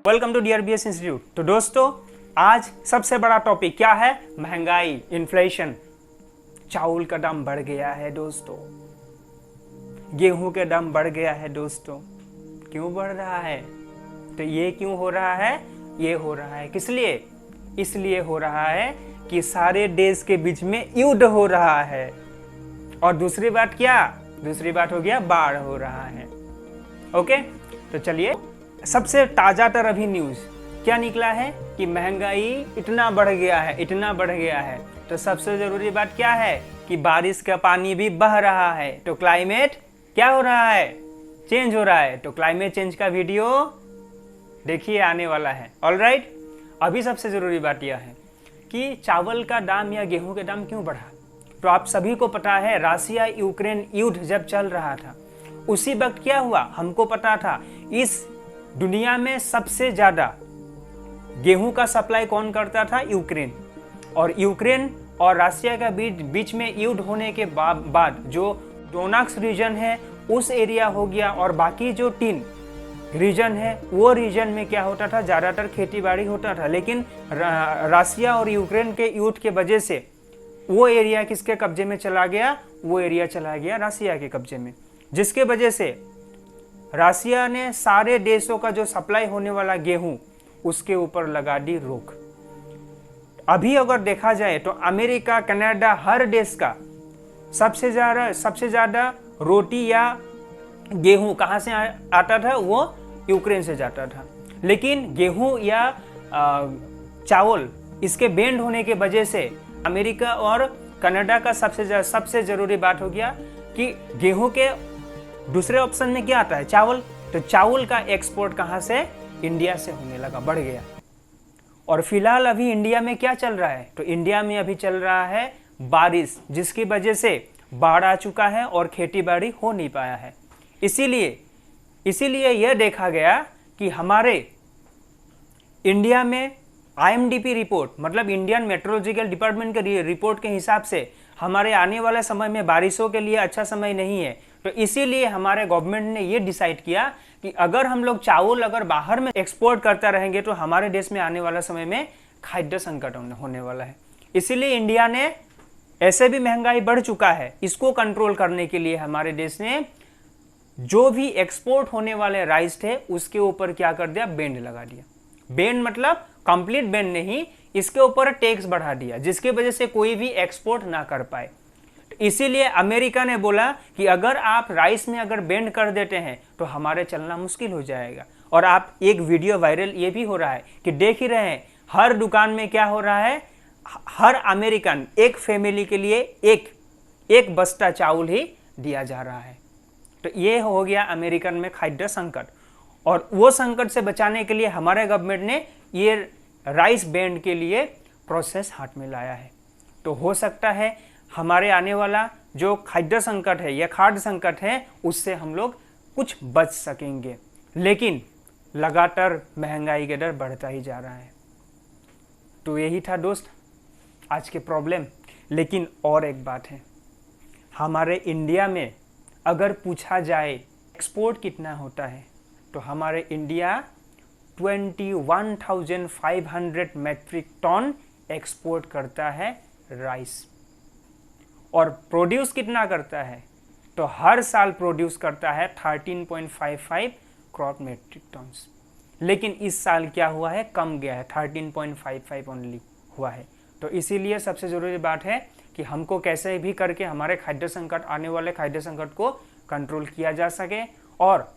Welcome to DRBS institute. तो दोस्तों, आज सबसे बड़ा टॉपिक क्या है? महंगाई, इन्फ्लेशन। चावल का दाम बढ़ गया है दोस्तों, गेहूं का दाम बढ़ गया है दोस्तों। क्यों बढ़ रहा है? तो ये क्यों हो रहा है? ये हो रहा है किस लिए? इसलिए हो रहा है कि सारे देश के बीच में युद्ध हो रहा है। और दूसरी बात क्या? दूसरी बात हो गया बाढ़ हो रहा है। ओके, तो चलिए, सबसे ताजा तर अभी न्यूज क्या निकला है कि महंगाई इतना बढ़ गया है, इतना बढ़ गया है। तो सबसे जरूरी बात क्या है कि बारिश का पानी भी बह रहा है। तो क्लाइमेट क्या हो रहा है? चेंज हो रहा है। तो क्लाइमेट चेंज का वीडियो देखिए, आने वाला है। ऑलराइट, अभी सबसे जरूरी बात यह है कि चावल का दाम या गेहूं का दाम क्यों बढ़ा। तो आप सभी को पता है, रसिया यूक्रेन युद्ध जब चल रहा था उसी वक्त क्या हुआ हमको पता था। इस दुनिया में सबसे ज्यादा गेहूं का सप्लाई कौन करता था? यूक्रेन। और यूक्रेन और रसिया का बीच में युद्ध होने के बाद जो डोनाक्स रीजन है उस एरिया हो गया, और बाकी जो 3 रीजन है वो रीजन में क्या होता था? ज्यादातर खेती बाड़ी होता था। लेकिन रसिया और यूक्रेन के युद्ध के वजह से वो एरिया किसके कब्जे में चला गया? वो एरिया चला गया रसिया के कब्जे में, जिसके वजह से रसिया ने सारे देशों का जो सप्लाई होने वाला गेहूं उसके ऊपर लगा दी रोक। अभी अगर देखा जाए तो अमेरिका, कनाडा, हर देश का सबसे ज्यादा रोटी या गेहूं कहां से आता था? वो यूक्रेन से जाता था। लेकिन गेहूं या चावल इसके बैंड होने के वजह से अमेरिका और कनाडा का सबसे जरूरी बात हो गया कि गेहूं के दूसरे ऑप्शन में क्या आता है? चावल। तो चावल का एक्सपोर्ट कहां से? इंडिया से होने लगा, बढ़ गया। और फिलहाल अभी इंडिया में क्या चल रहा है? तो इंडिया में अभी चल रहा है बारिश, जिसकी वजह से बाढ़ आ चुका है और खेती बाड़ी हो नहीं पाया है। इसीलिए यह देखा गया कि हमारे इंडिया में IMDP रिपोर्ट, मतलब इंडियन मेट्रोलॉजिकल डिपार्टमेंट के रिपोर्ट के हिसाब से हमारे आने वाले समय में बारिशों के लिए अच्छा समय नहीं है। तो इसीलिए हमारे गवर्नमेंट ने ये डिसाइड किया कि अगर हम लोग चावल अगर बाहर में एक्सपोर्ट करता रहेंगे तो हमारे देश में आने वाला समय में खाद्य संकट होने वाला है। इसीलिए इंडिया ने, ऐसे भी महंगाई बढ़ चुका है, इसको कंट्रोल करने के लिए हमारे देश ने जो भी एक्सपोर्ट होने वाले राइस थे उसके ऊपर क्या कर दिया? बैंड लगा दिया। बैंड मतलब कंप्लीट बैंड नहीं, इसके ऊपर टैक्स बढ़ा दिया, जिसकी वजह से कोई भी एक्सपोर्ट ना कर पाए। इसीलिए अमेरिका ने बोला कि अगर आप राइस में अगर बैंड कर देते हैं तो हमारे चलना मुश्किल हो जाएगा। और आप एक वीडियो वायरल ये भी हो रहा है कि देख ही रहे हैं, हर दुकान में क्या हो रहा है? हर अमेरिकन एक फैमिली के लिए एक बस्ता चावल ही दिया जा रहा है। तो ये हो गया अमेरिकन में खाद्य संकट। और वो संकट से बचाने के लिए हमारे गवर्नमेंट ने ये राइस बैंड के लिए प्रोसेस हाथ में लाया है। तो हो सकता है हमारे आने वाला जो खाद्य संकट है या खाद्य संकट है उससे हम लोग कुछ बच सकेंगे। लेकिन लगातार महंगाई का दर बढ़ता ही जा रहा है। तो यही था दोस्त आज के प्रॉब्लम। लेकिन और एक बात है, हमारे इंडिया में अगर पूछा जाए एक्सपोर्ट कितना होता है तो हमारे इंडिया 21,500 मैट्रिक टन एक्सपोर्ट करता है राइस। और प्रोड्यूस कितना करता है? तो हर साल प्रोड्यूस करता है 13.55 क्रॉप मैट्रिक टन्स। लेकिन इस साल क्या हुआ है? कम गया है, 13.55 ओनली हुआ है। तो इसीलिए सबसे ज़रूरी बात है कि हमको कैसे भी करके हमारे खाद्य संकट, आने वाले खाद्य संकट को कंट्रोल किया जा सके और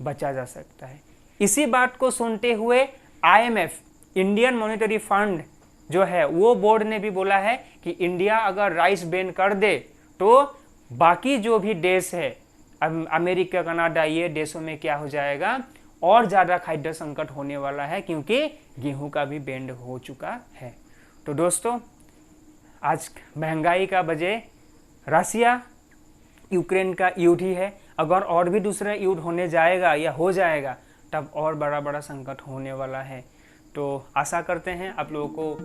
बचा जा सकता है। इसी बात को सुनते हुए IMF, इंडियन मॉनेटरी फंड जो है, वो बोर्ड ने भी बोला है कि इंडिया अगर राइस बैन कर दे तो बाकी जो भी देश है, अमेरिका, कनाडा, ये देशों में क्या हो जाएगा? और ज़्यादा खाद्य संकट होने वाला है, क्योंकि गेहूं का भी बैंड हो चुका है। तो दोस्तों, आज महंगाई का वजह रसिया यूक्रेन का युद्ध ही है। अगर और भी दूसरा युद्ध होने जाएगा या हो जाएगा तब और बड़ा संकट होने वाला है। तो आशा करते हैं आप लोगों को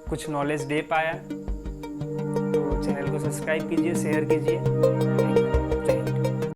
कुछ नॉलेज दे पाया। तो चैनल को सब्सक्राइब कीजिए, शेयर कीजिए।